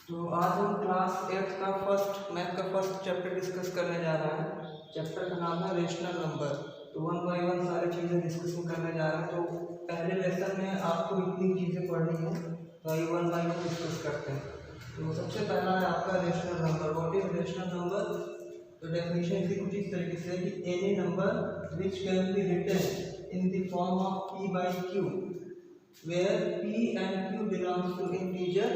तो आज हम क्लास 8 का मैथ का फर्स्ट चैप्टर डिस्कस करने जा रहे हैं। चैप्टर का नाम है रेशनल नंबर। तो वन बाय वन सारी चीज़ें डिस्कस करने जा रहे हैं। तो पहले लेसन में आपको इतनी चीज़ें पढ़नी है, तो आइए वन बाय वन डिस्कस करते हैं। तो सबसे पहला है आपका rational number. What is rational number? तो डेफिनेशन इसकी कुछ इस तरीके से कि any number which can be written in the form of p by q where p and q belongs to integer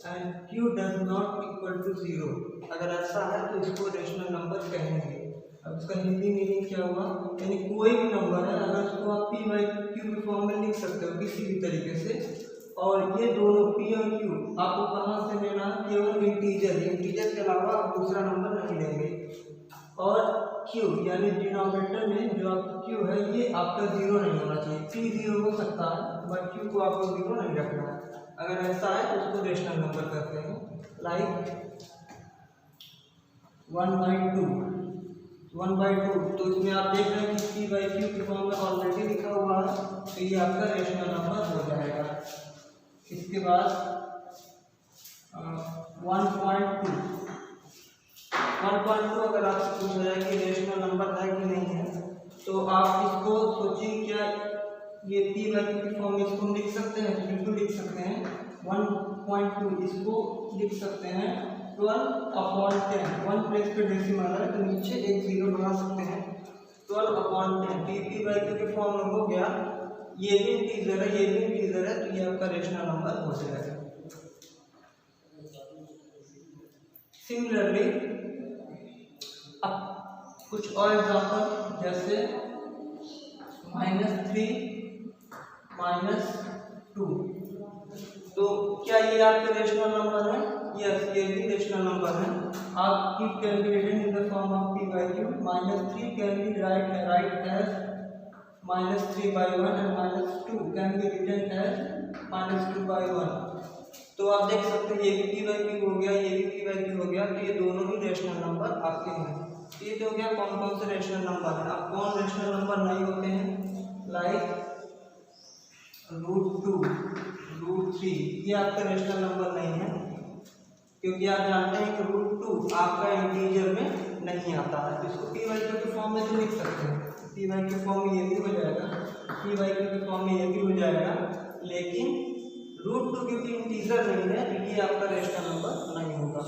and q does not equal to 0। अगर ऐसा है तो इसको रेशनल नंबर कहेंगे। अब इसका हिंदी मीनिंग क्या हुआ? यानी कोई भी नंबर है अगर उसको आप p by q के फॉर्म में लिख सकते हो किसी भी तरीके से, और ये दोनों p और q आपको कहाँ से लेना है? केवल इंटीजर के अलावा आप दूसरा नंबर नहीं लेंगे। और q यानी डिनोमिनेटर में जो आपका q है ये आपका जीरो नहीं होना चाहिए। p जीरो हो सकता है बट q को आपको जीरो नहीं रखना है। अगर ऐसा है तो उसको रेशनल नंबर कहते हैं। लाइक 1/2 तो इसमें आप देख रहे हैं कि p by q के फॉर्म में ऑलरेडी लिखा हुआ है, तो ये आपका रेशनल नंबर हो जाएगा। इसके बाद 1.2 अगर आपसे पूछा जाए कि रेशनल नंबर है कि नहीं है, तो आप इसको सोचिए क्या ये p by q की फॉर्म में इसको लिख सकते हैं? बिल्कुल लिख सकते हैं। 1.2 इसको लिख सकते हैं 12/10। 1 प्लेस पे डेसिमल है तो नीचे एक जीरो बना सकते हैं। 12/10 p by q के फॉर्म में हो गया। ये भी इंटीजर है, ये भी इंटीजर है, तो ये आपका रेशनल नंबर हो जाएगा। सिमिलरली अब कुछ और एग्जांपल जैसे -3 -2, तो क्या ये आपके रेशनल नंबर है? यस, ये भी रेशनल नंबर है। आप keep can be written in the form of p by q। -3 can be write as -3/1 and -2 can be written as -2/1। तो आप देख सकते हैं ये भी p by q हो गया, ये भी p by q हो गया, तो ये दोनों ही रेशनल नंबर आपके हैं। ये तो हो गया कौन कौन से रेशनल नंबर है। अब कौन रेशनल नंबर नहीं होते हैं? लाइक √2 √3, ये आपका रेशनल नंबर नहीं है, क्योंकि आप जानते हैं कि √2 आपका इंटीजर में नहीं आता है। तो इसको p by q के फॉर्म में तो लिख सकते हैं। p by q के फॉर्म में ये भी हो जाएगा, p by q के फॉर्म में ये भी हो जाएगा, लेकिन √2 क्योंकि इंटीजर नहीं है तो ये आपका रेशनल नंबर नहीं होगा।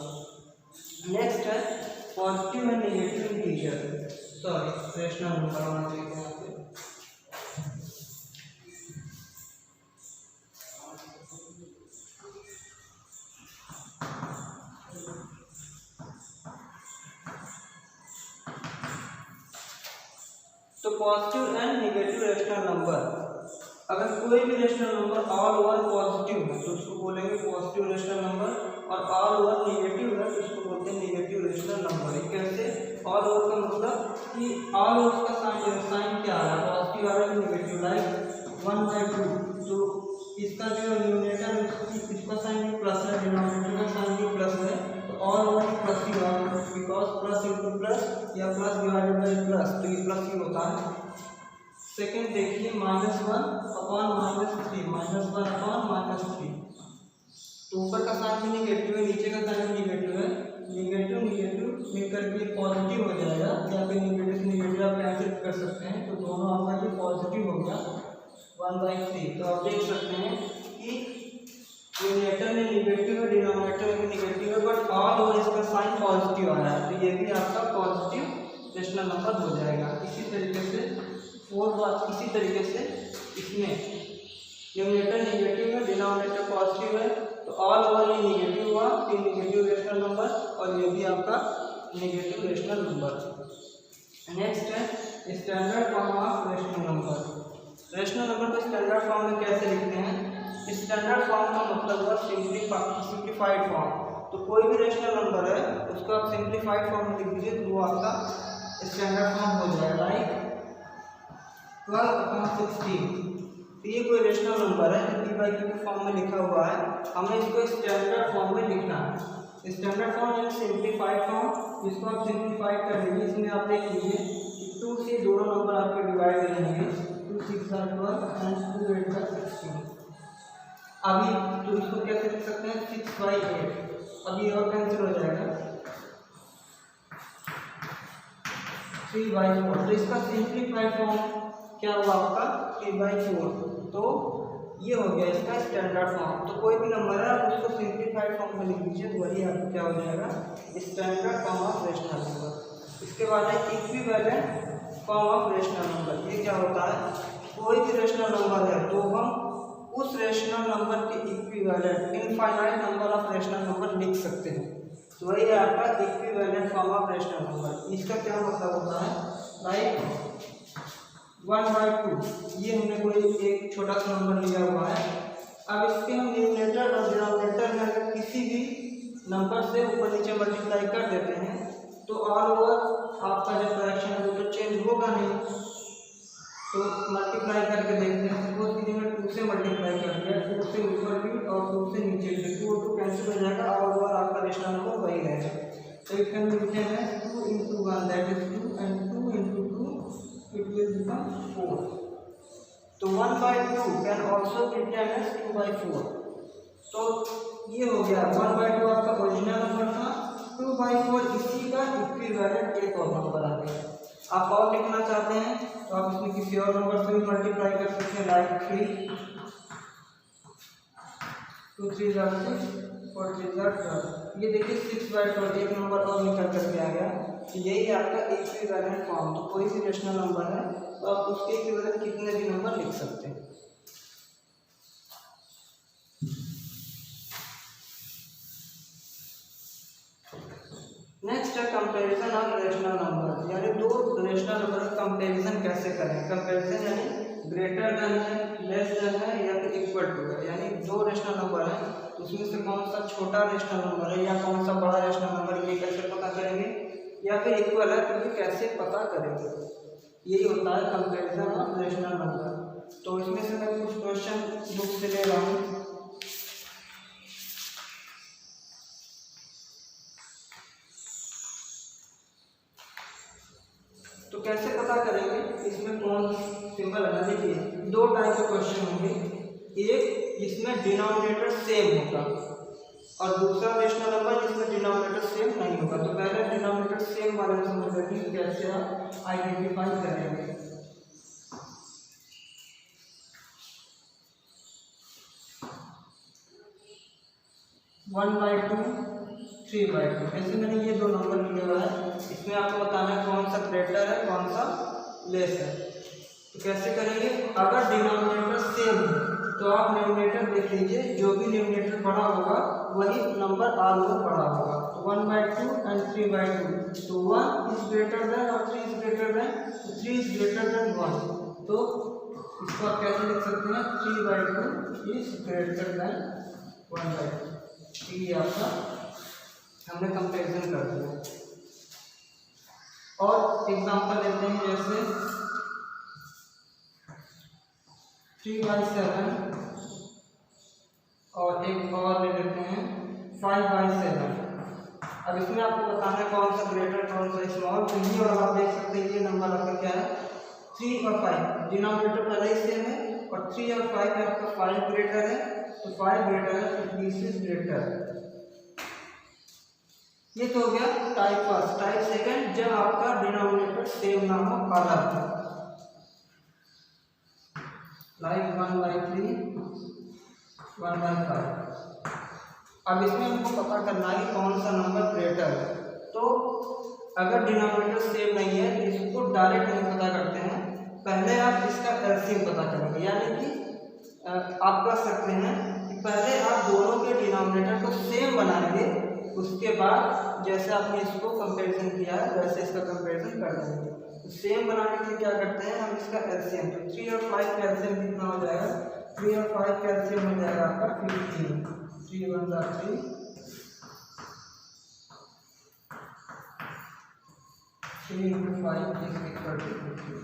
नेक्स्ट है positive and negative integer. Sorry, rational number होना चाहिए यहाँ पे। तो positive and negative rational number, अगर कोई भी rational number all over positive है तो उसको बोलेंगे पॉजिटिव रेशनल नंबर, और ऑल ओवर नेगेटिव है तो उसको बोलते हैं नेगेटिव रेशनल नंबर। ये कैसे? ऑल ओवर का मतलब कि ऑल ओवर का साइन क्या आ रहा है? पॉजिटिव आ रहा है, नेगेटिव। लाइक 1/2, तो इसका जो न्यूमरेटर है इसका साइन भी प्लस है, डिनोमिनेटर का साइन भी प्लस है, तो ऑल ओवर प्लस ही होगा, बिकॉज प्लस इंटू प्लस या प्लस डिवाइडेड बाई प्लस, तो ये प्लस ही होता है। सेकेंड देखिए -1/-3 तो ऊपर का साइन भी निगेटिव है, नीचे का साइन भी निगेटिव है। निगेटिव मिलकर के पॉजिटिव हो जाएगा, या फिर निगेटिव आप कैंसिल कर सकते हैं, तो दोनों आपका ये पॉजिटिव हो गया 1/3। तो आप देख सकते हैं कि न्यूमरेटर में निगेटिव है, डिनोमिनेटर में निगेटिव है, बट ऑल ओवर इसका साइन पॉजिटिव आ रहा है, तो ये भी आपका पॉजिटिव रेशनल नंबर हो जाएगा। इसी तरीके से इसमें न्यूमरेटर नेगेटिव है, डिनोमिनेटर पॉजिटिव है, तो ऑल ओवर ये नेगेटिव हुआ, तो नेगेटिव रेशनल नंबर, और ये भी आपका नेगेटिव रेशनल नंबर। नेक्स्ट है standard form of rational number. Rational number को स्टैंडर्ड फॉर्म में कैसे लिखते हैं? स्टैंडर्ड फॉर्म का मतलब हुआ सिंप्लीफाइड फॉर्म। तो कोई भी रेशनल नंबर है उसको आप सिंप्लीफाइड फॉर्म में लिख दीजिए तो वो आपका स्टैंडर्ड फॉर्म हो जाएगा। लाइक 12/16, तो ये कोई रेशनल नंबर है p by q के फॉर्म में लिखा हुआ है, हमें इसको स्टैंडर्ड फॉर्म में लिखना है। स्टैंडर्ड फॉर्म यानी सिंप्लीफाइड फॉर्म, इसको आप सिंप्लीफाइड कर लीजिए। इसमें आप देख लीजिए 2 से दोनों नंबर आपके डिवाइड हो जाएंगे, 2 6 are 12 and 2 8 are 16। अभी तो इसको कैसे लिख सकते हैं? 6/8 अब ये और कैंसिल हो जाएगा 3/4। तो इसका सिंप्लीफाइड फॉर्म क्या हुआ आपका 3/4। तो ये हो गया इसका स्टैंडर्ड फॉर्म। तो कोई भी नंबर है आप उसको सिंप्लीफाइड फॉर्म में लिख दीजिए, तो वही आपको क्या हो जाएगा standard form of rational number. इसके बाद है equivalent form of rational number. ये क्या होता है, कोई भी रेशनल नंबर है तो हम उस रेशनल नंबर के equivalent infinite number of rational number लिख सकते हैं। तो वही है आपका equivalent form of rational number. इसका क्या मतलब होता है, लाइक 1/2 ये हमने कोई एक छोटा सा नंबर लिया हुआ है। अब इसके हम न्यूमरेटर और डिनोमिनेटर में अगर किसी भी नंबर से ऊपर नीचे मल्टीप्लाई कर देते हैं तो ऑल ओवर आपका जो फ्रैक्शन है वो तो चेंज होगा नहीं। तो मल्टीप्लाई करके देखते हैं, सपोज कि मैंने 2 से मल्टीप्लाई कर दिया, 2 से ऊपर भी और 2 से नीचे भी, 2 और 2 कैंसिल हो जाएगा, ऑल ओवर आपका रेशनल नंबर वही रहेगा। तो it can be written as 2 × 1 that is 2 and 2 × 2 it will become 4। तो 1/2 can also be written as 2/4। तो ये हो गया 1/2 आपका ओरिजिनल नंबर था, 2/4 इसी का इक्विवेलेंट एक और नंबर आ गया। आप और लिखना चाहते हैं तो आप इसमें किसी और नंबर से भी मल्टीप्लाई कर सकते हैं, लाइक 3 2 3 6 4 3 12। ये देखिए 6/12 एक नंबर और निकल कर के आ गया। तो यही आपका इक्विवेलेंट फॉर्म। तो कोई भी रेशनल नंबर है तो आप उसके इक्विवेलेंट कितने भी नंबर लिख सकते हैं। नेक्स्ट है कंपैरिजन ऑफ रेशनल नंबर, यानी दो रेशनल नंबर का कंपैरिजन कैसे करें। कंपैरिजन यानी ग्रेटर देन है, लेस देन है या फिर इक्वल टू है। यानी दो रेशनल नंबर है तो उसमें से कौन सा छोटा रेशनल नंबर है या कौन सा बड़ा रेशनल नंबर, ये कैसे पता करेंगे, या फिर इक्वल है तो ये कैसे पता करेंगे। यही होता है कंपैरिजन ऑफ रेशनल नंबर। तो इसमें से मैं कुछ क्वेश्चन बुक से ले रहा हूँ। तो कैसे पता करेंगे, इसमें कौन सिंपल है। देखिए दो टाइप के क्वेश्चन होंगे, एक जिसमें डिनोमिनेटर सेम होगा और दूसरा रेशनल नंबर जिसमें डिनोमिनेटर सेम नहीं होगा। तो पहले डिनोमिनेटर सेम वाले में समझ लेंगे कैसे आप आइडेंटिफाई करेंगे। One by two 3/2। जैसे मैंने ये दो नंबर लिया हुआ है, इसमें आपको बताना है कौन सा ग्रेटर है कौन सा लेस है। तो कैसे करेंगे, अगर डिनोमिनेटर सेम है तो आप न्यूमरेटर देख लीजिए, जो भी न्यूमरेटर बड़ा होगा वही नंबर आल ओवर बड़ा होगा। तो 1/2 एंड 3/2, तो 1 इज ग्रेटर देन और 3 इज ग्रेटर देन, तो 3 इज ग्रेटर देन 1। तो इसको आप कैसे लिख सकते हैं, 3/2 इज ग्रेटर देन 1/2। ये आपका हमने कंपैरिजन कर दिया। और एग्जांपल लेते हैं, जैसे 3/7 और एक और ले लेते हैं 5/7। अब इसमें आपको बताना है कौन सा ग्रेटर कौन सा स्मॉल। तो ये वाला आप देख सकते हैं, ये नंबर आपका क्या है 3 और 5, डिनोमिनेटर पहले ही सेम है और 3 और 5 में आपका 5 ग्रेटर है, तो 5 ग्रेटर है तो दिस इज ग्रेटर। ये तो हो गया टाइप फर्स्ट। टाइप सेकंड, जब आपका डिनोमिनेटर सेम ना हो, अलग हो, लाइक 1/3 1/5। अब इसमें हमको पता करना है कि कौन सा नंबर ग्रेटर है। तो अगर डिनोमिनेटर सेम नहीं है तो इसको डायरेक्ट नहीं पता करते हैं, पहले आप इसका एलसीएम पता करेंगे। यानी कि आप कर सकते हैं कि पहले आप दोनों के डिनोमिनेटर को सेम बनाएंगे, उसके बाद जैसे आपने इसको कंपैरिजन किया है वैसे इसका कंपैरिजन कर देंगे। तो सेम बनाने के लिए क्या करते हैं हम, इसका एलसीएम। तो 3 और 5 का एलसीएम कितना हो जाएगा, 3 और 5 का एलसीएम हो जाएगा आपका 15। 3 1 3, 3 × 5 इज इक्वल टू 15।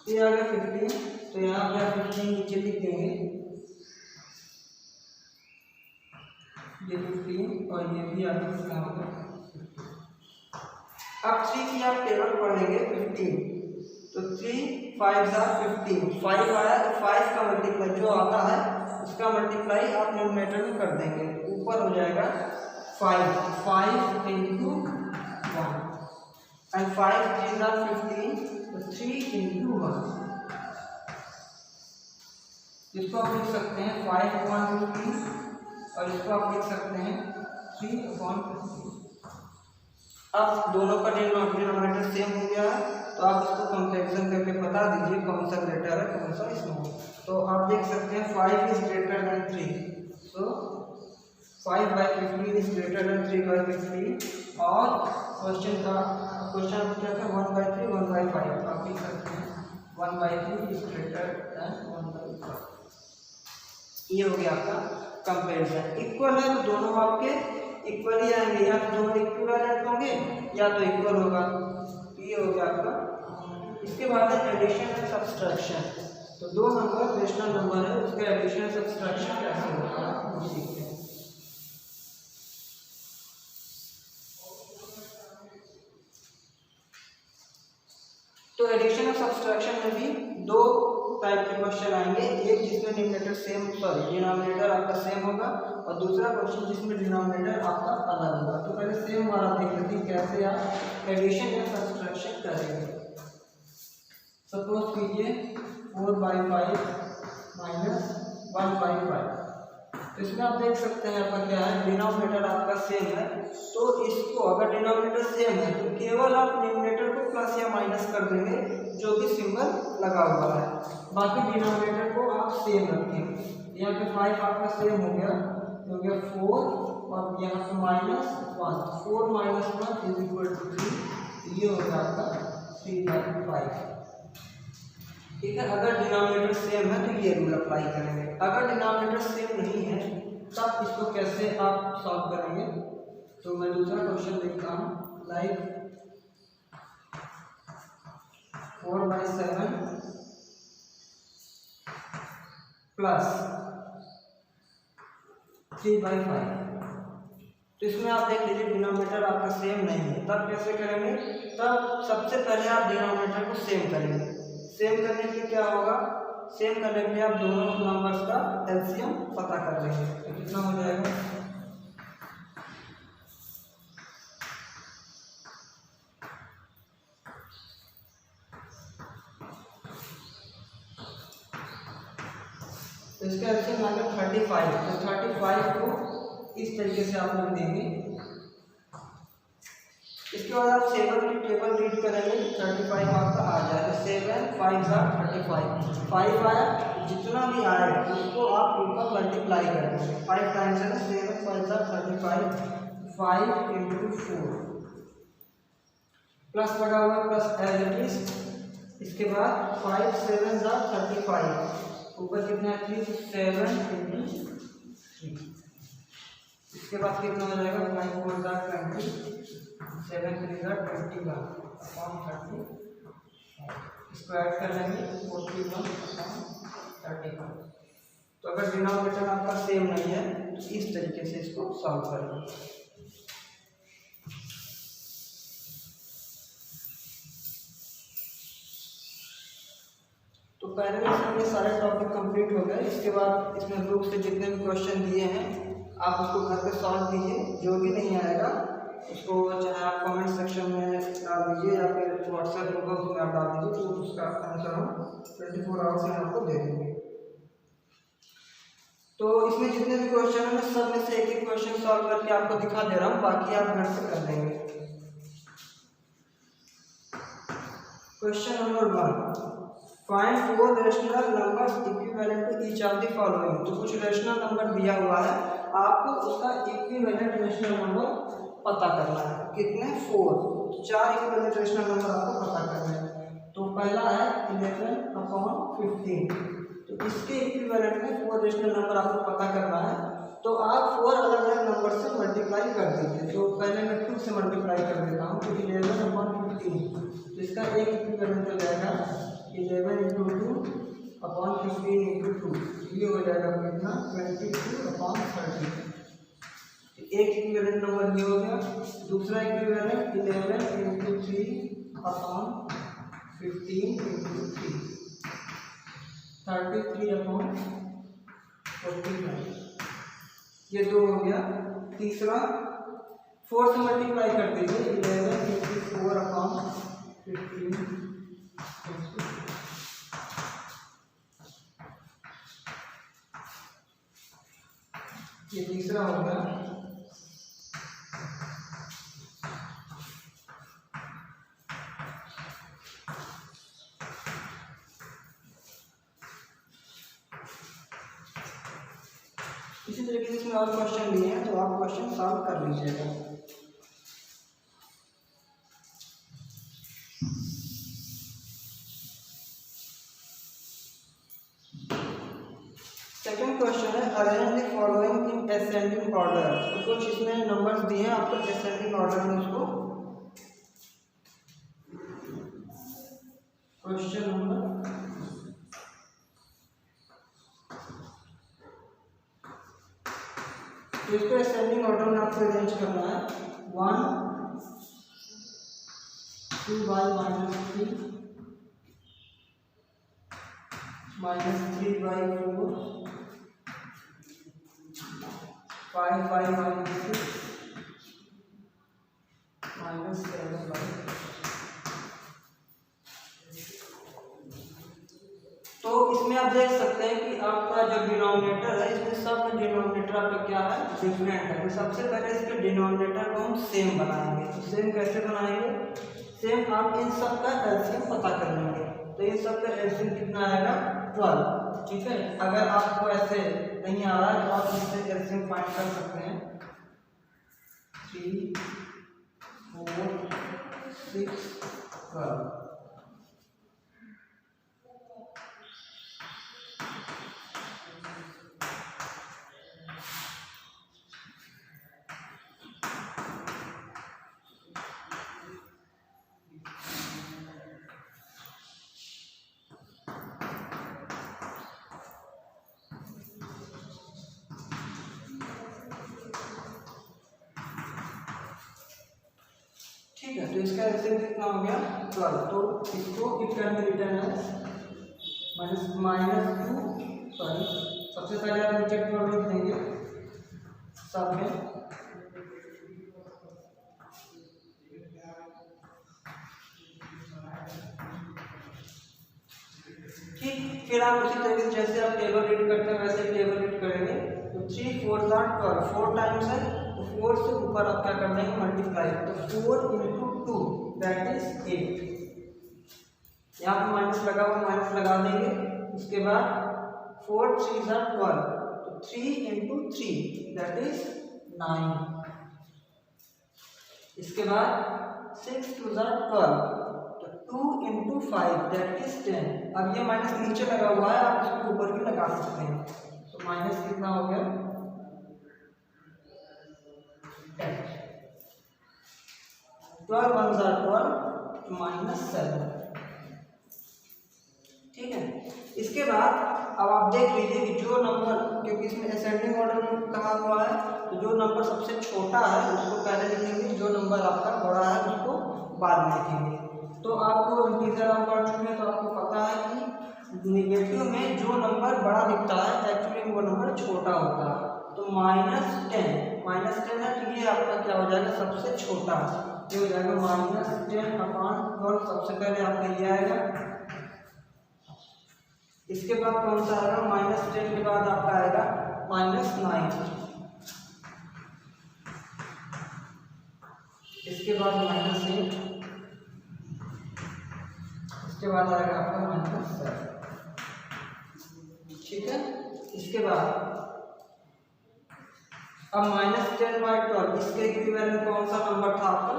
ये आ गया 15। तो यहाँ पे आप 15 नीचे लिख देंगे, ये 15 और ये भी आगे कितना होगा 15। अब 3 की आप टेबल पढ़ेंगे 15, तो 3 5 15, 5 आया तो 5 का मल्टीप्लाई जो आता है उसका मल्टीप्लाई आप न्यूमरेटर में कर देंगे, ऊपर हो जाएगा 5 into 1 and 5 3s are 15, तो 3 into 1, इसको आप लिख सकते हैं 5/15 और इसको आप लिख सकते हैं 3/15। अब दोनों का डिनोमिनेटर सेम हो गया है, तो आप इसको कंपैरिजन करके बता दीजिए कौन सा ग्रेटर है कौन सा स्मॉल। तो आप देख सकते हैं 5 is greater than 3, so 5/15 is greater than 3/15 और क्वेश्चन क्या था 1/3 1/5, आप लिख सकते हैं 1/3 इज ग्रेटर देन 1/5। ये हो गया आपका कंपैरिजन। इक्वल है तो दोनों आपके इक्वल ही आएंगे, या तो दोनों इक्विवेलेंट होंगे या तो इक्वल होगा, ये हो गया आपका। इसके बाद है एडिशन एंड सब्सट्रैक्शन। तो दो नंबर रेशनल नंबर है, उसका एडिशन एंड सब्सट्रैक्शन कैसे होता है वो सीखते हैं। तो एडिशन और सब्सट्रैक्शन में भी दो टाइप के क्वेश्चन आएंगे, एक जिसमें डिनोमिनेटर आपका सेम होगा और दूसरा क्वेश्चन जिसमें डिनोमिनेटर आपका अलग होगा। तो पहले सेम वाला देख लेते हैं कैसे आप एडिशन या सब्सट्रैक्शन करेंगे। सपोज कीजिए 4/5 माइनस 1/5, तो इसमें आप देख सकते हैं आपका क्या है, डिनोमिनेटर आपका सेम है, तो इसको अगर डिनोमिनेटर सेम है तो केवल आप न्यूमरेटर को प्लस या माइनस कर देंगे जो भी सिंबल लगा हुआ है, बाकी डिनोमिनेटर को आप सेम रखेंगे। यहाँ पे 5 आपका सेम हो गया, तो हो गया 4 और यहाँ पे -1, 4 - 1 = 3, ये हो गया आपका 3/5। ठीक है, अगर डिनोमिनेटर सेम है तो ये रूल अप्लाई करेंगे। अगर डिनोमिनेटर सेम नहीं है तब इसको कैसे आप सॉल्व करेंगे, तो मैं दूसरा क्वेश्चन देखता हूँ। लाइक 4/7 प्लस 3/5, तो इसमें आप देख लीजिए डिनोमिनेटर आपका सेम नहीं है, तब कैसे करेंगे, तब सबसे पहले आप डिनोमिनेटर को सेम करेंगे। सेम करने के लिए क्या होगा, सेम करने के लिए आप दोनों नंबर्स का एलसीएम पता कर लेंगे, तो कितना हो जाएगा, तो इसका एलसीएम आएगा 35। तो 35 को इस तरीके से आप लोग देंगे। इसके बाद आप 7 की टेबल रीड करेंगे, 35 आपका आ जाएगा। 7 5 35, 5 आया, जितना भी आए उसको आप ऊपर मल्टीप्लाई करेंगे। 5 टाइम्स है ना, 7 5 35, 5 × 4 प्लस लगा हुआ प्लस एज इट इज। इसके बाद 5 7 35, ऊपर कितना है 3, 7 × 3। इसके बाद कितना हो जाएगा 5 4 20, 7 3 21 अपॉन 30, इसको ऐड कर लेंगे 41 अपॉन 35। तो अगर डिनोमिनेटर आपका सेम नहीं है तो इस तरीके से इसको सॉल्व करेंगे। तो पहले लेसन में सारे टॉपिक कंप्लीट हो गए। इसके बाद इसमें ग्रुप से जितने भी क्वेश्चन दिए हैं आप उसको घर पे सॉल्व कीजिए, जो भी नहीं आएगा उसको चाहे आप कमेंट सेक्शन में डाल दीजिए या फिर व्हाट्सएप होगा उसमें आप डाल दीजिए, तो उसका आंसर हम 24 आवर्स में आपको दे देंगे। तो इसमें जितने भी क्वेश्चन हैं मैं सब में से एक एक क्वेश्चन सॉल्व करके आपको दिखा दे रहा हूँ, बाकी आप घर से कर देंगे। Question number 1, find 4 rational numbers equivalent to each of the following. तो कुछ रेशनल नंबर दिया हुआ है, आपको उसका इक्विवेलेंट रेशनल नंबर पता करना है। कितने 4 इक्विवेलेंट रेशनल नंबर आपको पता करना है। तो पहला है 11/15, तो इसके इक्विवेलेंट में 4 रेशनल नंबर आपको पता करना है। तो आप 4 अलग अलग नंबर से मल्टीप्लाई कर दीजिए। तो पहले मैं 2 से मल्टीप्लाई कर देता हूँ, तो 11/15, तो इसका एक इक्विवेलेंट हो जाएगा 11 × 2/15 × 2, ये हो जाएगा कितना 22/30। एक इक्विवेलेंट नंबर ये हो गया। दूसरा इक्विवेलेंट 11 × 3/15 × 3, 33/49, ये 2 हो गया। तीसरा 4 से मल्टीप्लाई कर दीजिए, 11 इंटू 4 अपॉन 15। ये तीसरा हो गया। इसी तरीके से इसमें और क्वेश्चन दिए हैं, तो आप क्वेश्चन सॉल्व कर लीजिएगा। सेकंड क्वेश्चन है arrange the following in ascending order. तो कुछ इसमें नंबर्स दिए हैं आपको असेंडिंग ऑर्डर में, उसको क्वेश्चन नंबर तो इसको असेंडिंग ऑर्डर में आपको अरेंज करना है। 1 2y -3 -3y 4 5y -6 -7y। तो इसमें आप देख सकते हैं कि आपका जो डिनोमिनेटर है, इसमें सब डिनोमिनेटर आपका क्या है, डिफरेंट है। तो सबसे पहले इसके डिनोमिनेटर को हम सेम बनाएंगे। तो सेम कैसे बनाएंगे, सेम आप इन सब का एलसीएम पता कर लेंगे। तो इन सब का एलसीएम कितना आएगा, 12। ठीक है, अगर आपको ऐसे नहीं आ रहा है तो आप इससे एलसीएम फाइंड कर सकते हैं। 3 4 6 12। ठीक है, तो इसका एलसीएम कितना हो गया, 12। तो इसको it can be written as -2 sorry सबसे पहले आप नीचे की ओर लिख देंगे सब में। ठीक, फिर आप उसी तरीके से जैसे आप टेबल रीड करते हैं वैसे टेबल रीड करेंगे। तो 3 4 12, 4 टाइम्स है, तो 4 से ऊपर आप क्या कर देंगे, मल्टीप्लाई। तो 4 × 2 दैट इज 8। यहाँ पे माइनस लगा हुआ, माइनस लगा देंगे। उसके बाद 4 3 12, तो 3 × 3 दैट इज 9। इसके बाद 6 2 12, तो 2 × 5 दैट इज 10। अब ये माइनस नीचे लगा हुआ है, आप इसको ऊपर भी लगा सकते हैं। तो माइनस कितना हो गया, 10। 12 1 12 -7। ठीक है, इसके बाद अब आप देख लीजिए कि जो नंबर, क्योंकि इसमें असेंडिंग ऑर्डर में कहा हुआ है, तो जो नंबर सबसे छोटा है उसको पहले लिखेंगे, जो नंबर आपका बड़ा है उसको बाद में लिखेंगे। तो आपको इंटीजर आप पढ़ चुके हैं, तो आपको पता है कि निगेटिव में जो नंबर बड़ा दिखता है एक्चुअली वो नंबर छोटा होता है। तो -10 है, तो ये आपका क्या हो जाएगा, सबसे छोटा। ये हो जाएगा -10/12। सबसे पहले आपका ये आएगा। इसके बाद कौन सा आएगा, -10 के बाद आपका आएगा -9। इसके बाद -8। इसके बाद आएगा आपका -7। ठीक है, इसके बाद अब -10/12, इसके इक्विवेलेंट कौन सा नंबर था आपका,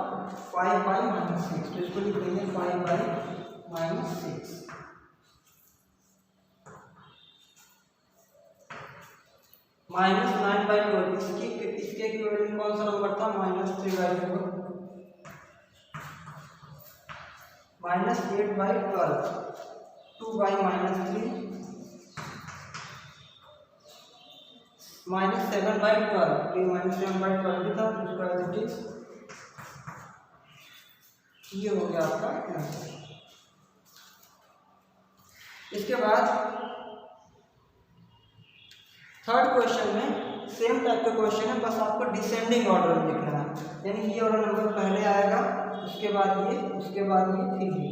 5/-6। तो इसको लिख देंगे 5/-6। -9/12, इसके इक्विवेलेंट कौन सा नंबर था, -3/4। -8/12, 2/-3। -7/12, ये -7/12 भी था, उसका एज इट इज। ये हो गया आपका आंसर। इसके बाद थर्ड क्वेश्चन में सेम टाइप का क्वेश्चन है, बस आपको डिसेंडिंग ऑर्डर में लिखना है। यानी ये वाला नंबर पहले आएगा, उसके बाद ये, उसके बाद ये, फिर ये।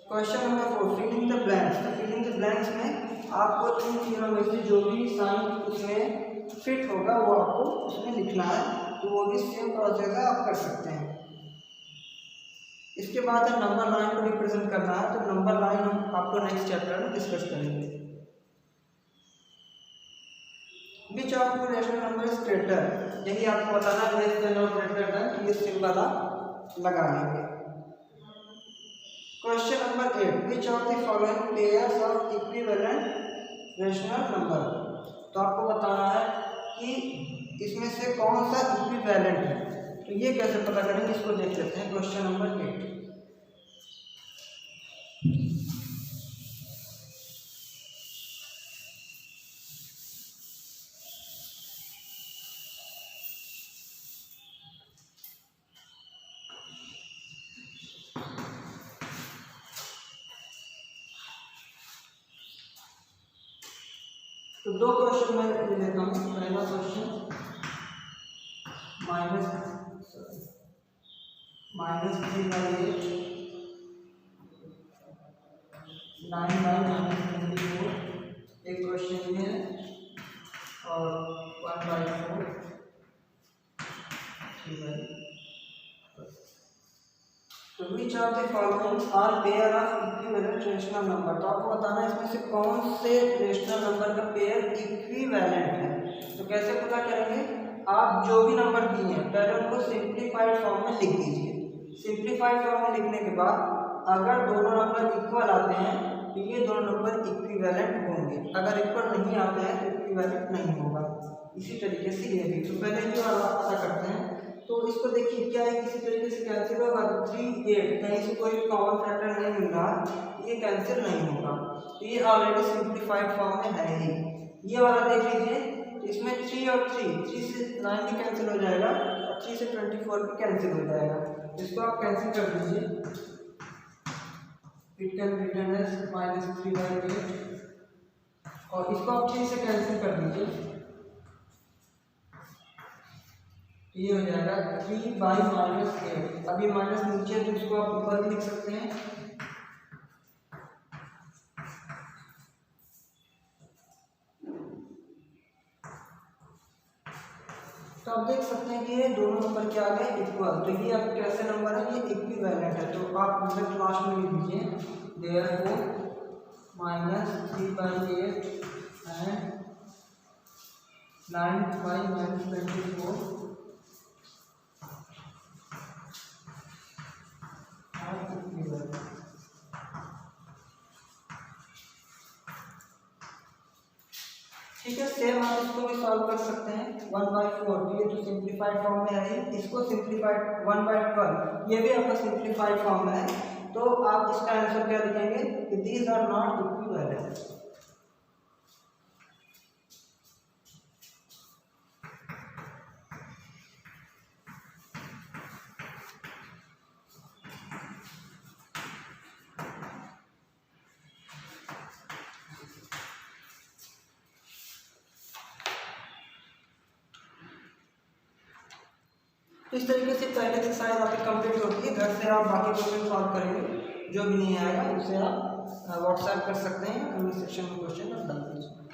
Question number 4, filling the blanks. तो फिलिंग द ब्लैंक्स में आपको इन तीनों में से जो भी साइन उसमें फिट होगा वो आपको उसमें लिखना है, तो वो भी सेम प्रोसेस है, आप कर सकते हैं। इसके बाद नंबर लाइन को रिप्रेजेंट करना है, तो नंबर लाइन हम आपको नेक्स्ट चैप्टर में डिस्कस करेंगे। Which of two rational number is greater, यही आपको बताना है, लेस देन और ग्रेटर देन, ये सिंबल आप लगा लेंगे। Question number 8, which of the following pairs of equivalent rational number. तो आपको बताना है कि इसमें से कौन सा इक्विवेलेंट है, तो ये कैसे पता करेंगे, इसको देख लेते हैं। क्वेश्चन नंबर 8, तो दो क्वेश्चन मैं ले लेता हूँ। पहला क्वेश्चन -3/8 9/-24, एक क्वेश्चन ये है, और 1/4 3/। तो which of the following are pair of equivalent rational number. तो आपको बताना है इसमें से कौन से रेशनल नंबर का पेयर इक्विवेलेंट है। तो कैसे पता करेंगे, आप जो भी नंबर दिए हैं पहले उनको सिंप्लीफाइड फॉर्म में लिख दीजिए। सिंप्लीफाइड फॉर्म में लिखने के बाद अगर दोनों नंबर इक्वल आते हैं तो ये दोनों नंबर इक्विवेलेंट होंगे, अगर इक्वल नहीं आते हैं तो इक्विवेलेंट नहीं होगा। इसी तरीके से ये भी, तो पहले ये वाला पता करते हैं। तो इसको देखिए क्या है, किसी तरीके से कैंसिल होगा, 3 8 कहीं से कोई कॉमन फैक्टर नहीं मिल रहा, ये कैंसिल नहीं होगा, तो ये ऑलरेडी सिंप्लीफाइड फॉर्म में है ही। ये वाला देख लीजिए, तो इसमें 3 और 3 से 9 भी कैंसिल हो जाएगा, और 3 से 24 भी कैंसिल हो जाएगा। इसको आप कैंसिल कर दीजिए, it can be written as -3/8, और इसको आप 3 से कैंसिल कर दीजिए, ये हो जाएगा 3/-8। अभी माइनस नीचे तो इसको आप ऊपर भी लिख सकते हैं। तो आप देख सकते हैं कि ये दोनों नंबर क्या आ गए, इक्वल। तो ये आप कैसे नंबर है, ये इक्विवेलेंट है। तो आप रिजल्ट लास्ट में लिख दीजिए, देयरफॉर -3/8 एंड 9/-24 ठीक है। सेम आप इसको भी सॉल्व कर सकते हैं। 1/4 ये तो सिंप्लीफाइड फॉर्म में है, इसको सिंप्लीफाइड 1/12 ये भी आपका सिंप्लीफाइड फॉर्म में है। तो आप इसका आंसर क्या लिखेंगे कि दीज आर नॉट इक्विवेलेंट। तो इस तरीके से पहले एक्सरसाइज आपकी कंप्लीट होती है। घर से आप बाकी क्वेश्चन सॉल्व करेंगे, जो भी नहीं आएगा उसे आप व्हाट्सएप कर सकते हैं, कमेंट सेक्शन में क्वेश्चन आप डाल दीजिए।